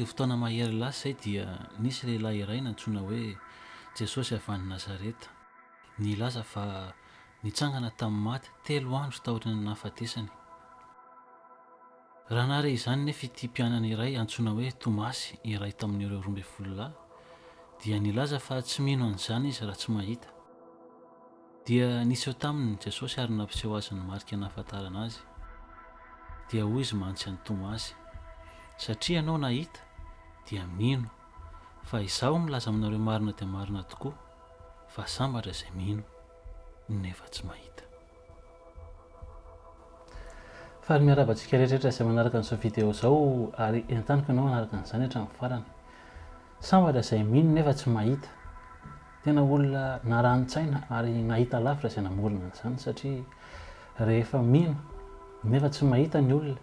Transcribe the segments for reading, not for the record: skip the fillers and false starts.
fotoana mahery lasy zay dia nisy lehilahy iray nantsoina hoe Jesosy avy any Nazareta. Nilaza fa nitsangana tamin'ny maty 3 andro tahorin'ny nahafatesany. Raha nahare izany nefa ity mpianana iray antsoina hoe Tomasy, iray tamin'ireo 12 lahy, dia nilaza fa tsy mino an'izany izy raha tsy mahita. Dia nisy eo taminy Jesosy ary nampiseho azy ny marika nahafantarana azy. Dia hoy izy mantsy an'i Tomasy: satria ianao nahita dia mino, fa izaho milaza aminareo marina dia marina tokoa fa sambatra izay mino nefa tsy mahita. Fa miarabantsika rehetrarehetra izay manaraka an'izao vidéo izao, ary entaniko ianao manaraka an'izany hatramin'ny farany. Sambatra izay mino nefa tsy mahita. Tena olona narani-tsaina ary nahita lavitra izay namorona an'izany, satria rehefa mino nefa tsy mahita ny olona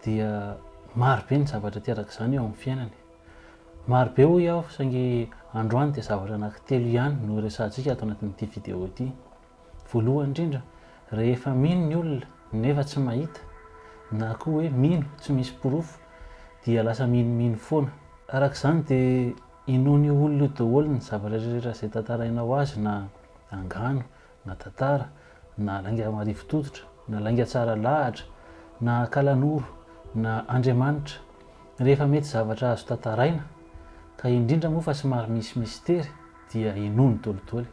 dia marobe ny zavatra tiaraka izany eo amin'ny fiainany. Marobe hoy aho, saingy androany dia zavatra anankitelo ihany no resahantsika ato anatin'ity vidéo ity. Voalohany indrindra, rehefa mino ny olona nefa tsy mahita, na koa hoe mino tsy misy porofo, dia lasa minomino foana. Araka izany dia inoany olona io daholo ny zavatra rehetra izay tantarainao azy, na angano, na tantara, na lainga marivo-toditra, na lainga tsara lahatra, na kalanoro, na Andriamanitra. Rehefa mety zavatra azo tantaraina, ka indrindra moa fa somary misy mistera, dia inony daholo.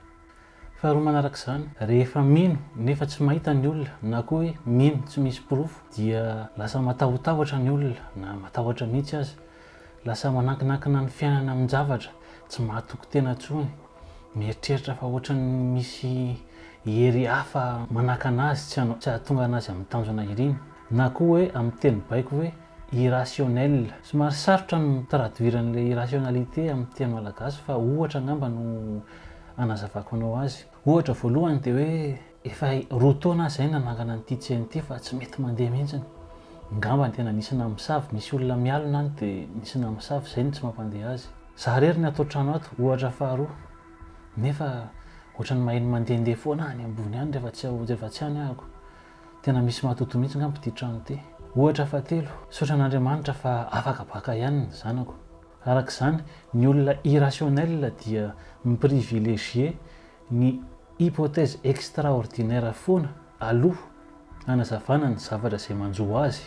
Faharoa manaraka izany, rehefa mino nefa tsy mahita ny olona, na koa hoe mino tsy misy porofo, dia lasa matahotahotra ny olona, na matahotra mihitsy azy. Lasa manankinakina ny fiainana amin'ny zavatra, tsy mahatoky tena intsony. Mieritreritra fa ohatran'ny misy hery hafa manakana azy, tsy ahatonga anazy amin'ny tanjona iriny. Na koa hoe amin'ny teny baiko hoe irrationnel. Somary sarotra ny traduiran'ilay irrationalité amin'ny teny malagasy, fa ohatra angamba no anazavako anao azy. Ohatra voalohany dia hoe efa 2 taona izay nanangana an'ity tsena ity fa tsy mety mandeha mihitsy. Ngamba tena nisy namosavy, misy olona mialona any dia nisy namosavy izay no tsy mampandeha azy. Zaho rery ny atao trano ato, ohatra faharoa, nefa ohatran'ny maheno mandehandeha foana any ambony any rehefa tsy any ahako. Tena misy mahatoto mihitsy ngamba ity trano ity. Ohatra fahatelo, saotra an'Andriamanitra fa afaka baka ihany ny zanako. Araka izany, ny olona irrationnel dia miprivilégier ny hypothèse extraordinaire foana aloha hanazavana ny zavatra izay manjo azy.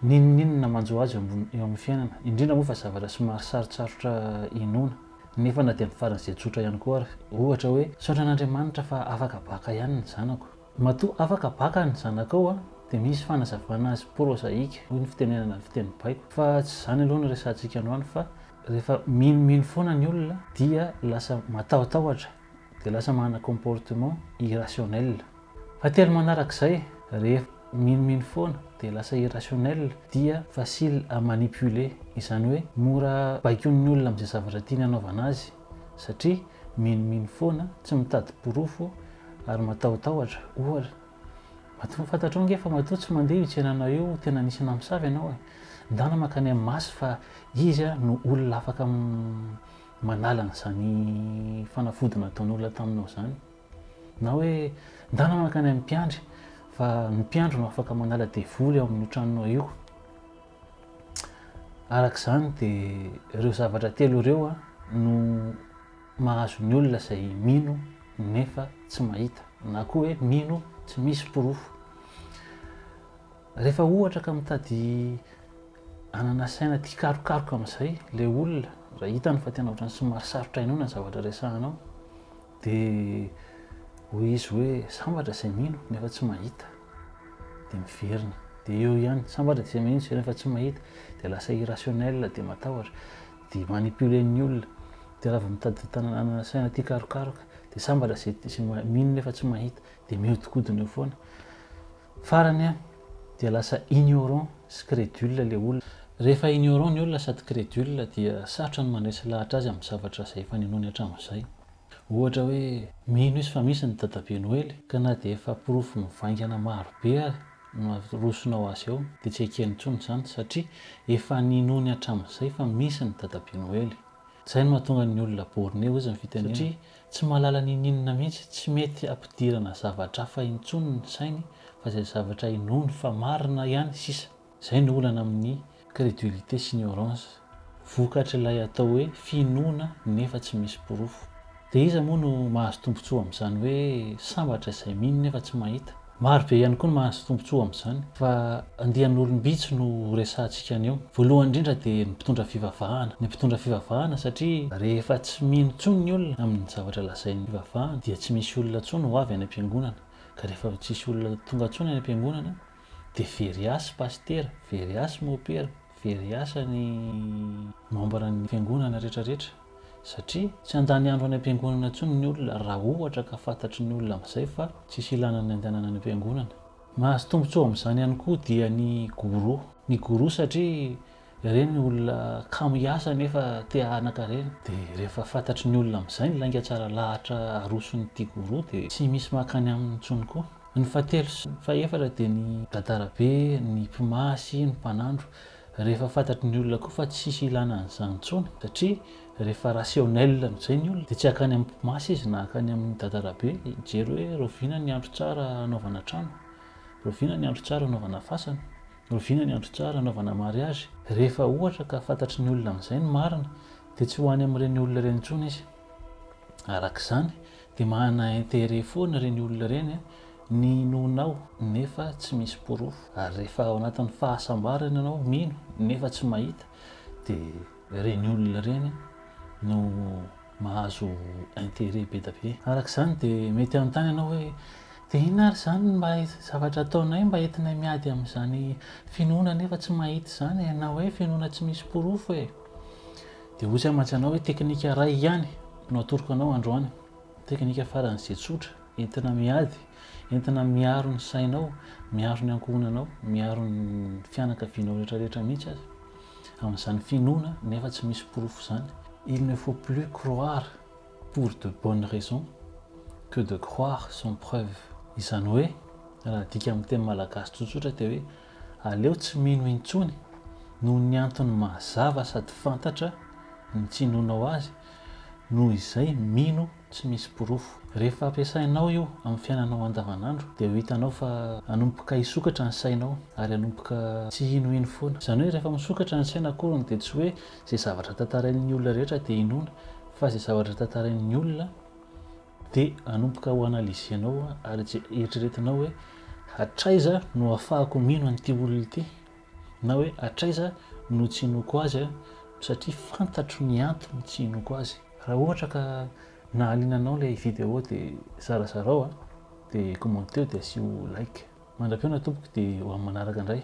N'inona manjo azy eo amin'ny fiainana, indrindra moa fa zavatra somary sarotsarotra inoana, nefa na dia amin'ny faran'izay tsotra ihany koa ary. Ohatra hoe saotra an'Andriamanitra fa afaka baka ihany ny zanako. Matoa afaka baka ny zanakao dia misy fanazavana azy prosaika, hoy ny fitenenana ny fiteny baiko. Fa tsy izany aloha no resahantsika androany, fa rehefa minomino foana ny olona dia lasa matahotahotra, dia lasa manana comportement irrationnel. Fahatelo manarak'izay, rehefa minomino foana dia lasa irrationnel, dia facile à manipuler, izany hoe mora baikon'ny olona amin'izay zavatra tiany hanaovana azy, satria minomino foana, tsy mitady porofo ary matahotahotra. Ohatra, fantatrao nge fa matoa tsy mandeha io tsenanao io, tena nisy namosavy ianao, ndana mankany amin'ny maso fa izy no olona afaka manala n'izany fanafody nataon'olona taminao izany. Na hoe ndana mankany amin'ny mpiandry fa ny mpiandro no afaka manala devoly eo amin'ny tranonao io. Araka izany dia ireo zavatra telo ireo no mahazo ny olona izay mino nefa tsy mahita, na koa hoe mino tsy misy porofo. Rehefa ohatra ka mitady hanana saina tia karokaroka amin'izay ilay olona, raha hitany fa tena ohatran'ny somary sarotra inoana ny zavatra resahanao, dia hoy izy hoe sambatra izay mino nefa tsy mahita, dia miverina. Dia eo ihany, sambatra izay mino nefa tsy mahita, dia lasa irrationnel, dia matahotra, dia manipulen'ny olona. Dia raha vao mitady hanana saina tia karokaroka, dia sambatra izay mino nefa tsy mahita, dia mihodinkodina eo foana. Farany dia lasa ignorant sy crédule ilay olona. Rehefa ignorant ny olona sady crédule dia sarotra ny mandresy lahatra azy amin'ny zavatra izay efa ninony hatramin'izay. Ohatra hoe mino izy fa misy ny dadabe Noely, ka na dia efa porofo mivaingana marobe ary no arosonao azy eo, dia tsy ekeny intsony izany, satria efa ninony hatramin'izay fa misy ny dadabe Noely. Izay no mahatonga ny olona borné hozy ny fitenena, satria tsy mahalala n'inona mihitsy, tsy mety ampidirana zavatra hafa intsony ny sainy fa izay zavatra inony fa marina ihany sisa. Izay no olana amin'ny crédulité sy ignorance. vokatra ilay atao hoe finoana nefa tsy misy porofo. Dia iza moa no mahazo tombontsoa amin'izany hoe sambatra izay mino nefa tsy mahita? Maro be ihany koa no mahazo tombontsoa amin'izany, fa andian'olom-bitsy no resantsika anio. Voalohany indrindra dia ny mpitondra fivavahana. Ny mpitondra fivavahana satria rehefa tsy mino intsony ny olona amin'ny zavatra lazain'ny fivavahana dia tsy misy olona intsony ho avy any am-piangonana. Ka rehefa tsisy olona tonga intsony any am-piangonana dia very asy pastera, very asy mopera, very asa ny membre ny fiangonana rehetrarehetra, satria tsy andany andro any am-piangonana intsony ny olona raha ohatra ka fantatry ny olona amin'izay fa tsisy ilana ny andehanana any am-piangonana. Mahazo tombontsoa amin'izany ihany koa dia ny goro. Ny goro satria ireny olona kamo hiasa nefa te hanan-karena, dia rehefa fantatry ny olona amin'izay ny lainga tsara lahatra aroson'ity goro dia tsy misy mankany aminy intsony koa. Ny fahatelo sy fahaefatra dia ny dadarabe, ny mpimasy, ny mpanandro. Rehefa fantatry ny olona koa fa tsisy ilana an'izany intsony, satria rehefa rationnel amin'izay ny olona dia tsy hakany amin'ny mpimasy izy na hakany amin'ny dadarabe hijery hoe roviana ny andro tsara anaovana trano, roviana ny andro tsara anaovana fasana, roviana ny andro tsara anaovana mariazy. Rehefa ohatra ka fantatry ny olona amin'izay ny marina dia tsy ho any amin'ireny olona ireny intsony izy. Arak'izany dia manana intérêt foana ireny olona ireny ny nonao nefa tsy misy porofo. Ary rehefa ao anatin'ny fahasambarana ianao mino nefa tsy mahita dia ireny olona ireny no mahazo intérêt be da be. Arak'izany dia mety anontany ianao hoe dia inona ary izany mba zavatra ataonay mba entinay miady amin'izany finoana nefa tsy mahita izany na hoe finoana tsy misy porofo e? Dia ozy aman-tsanao hoe teknika iray ihany no atoroko anao androany. Teknika faran'izay tsotra entina miady, entina miaro ny sainao, miaro ny ankohonanao, miaro ny fianakavianao rehetrarehetra mihitsy azy amin'izany finoana nefa tsy misy porofo izany. Il ne faut plus croire pour de bonnes raisons que de croire sans preuve. Izany hoe raha dika amin'ny teny malagasy tsotsotra dia hoe aleo tsy mino intsony noho ny antony mazava sady fantatra ny tsy hinonao azy noho izay mino tsy misy porofo. Rehefa ampiasainao io amin'ny fiainanao andavanandro dia ho hitanao fa hanomboka hisokatra ny sainao ary hanomboka tsy hinohino foana. Izany hoe rehefa misokatra ny saina akoriny dia tsy hoe izay zavatra tantarain'ny olona rehetra dia hinoana, fa izay zavatra tantarain'ny olona dia hanomboka ho analizenao ary eritreretinao hoe hatraiza no ahafahako mino an'ity olona ity, na hoe hatraiza no tsy hinoko azy satria fantatro ny antony tsy hinoko azy. Raha ohatra ka nahaliananao ilay vidéo dia zarazarao dia commenter dia asio like. Mandra-piona tompoko dia ho amin'ny manaraka indray.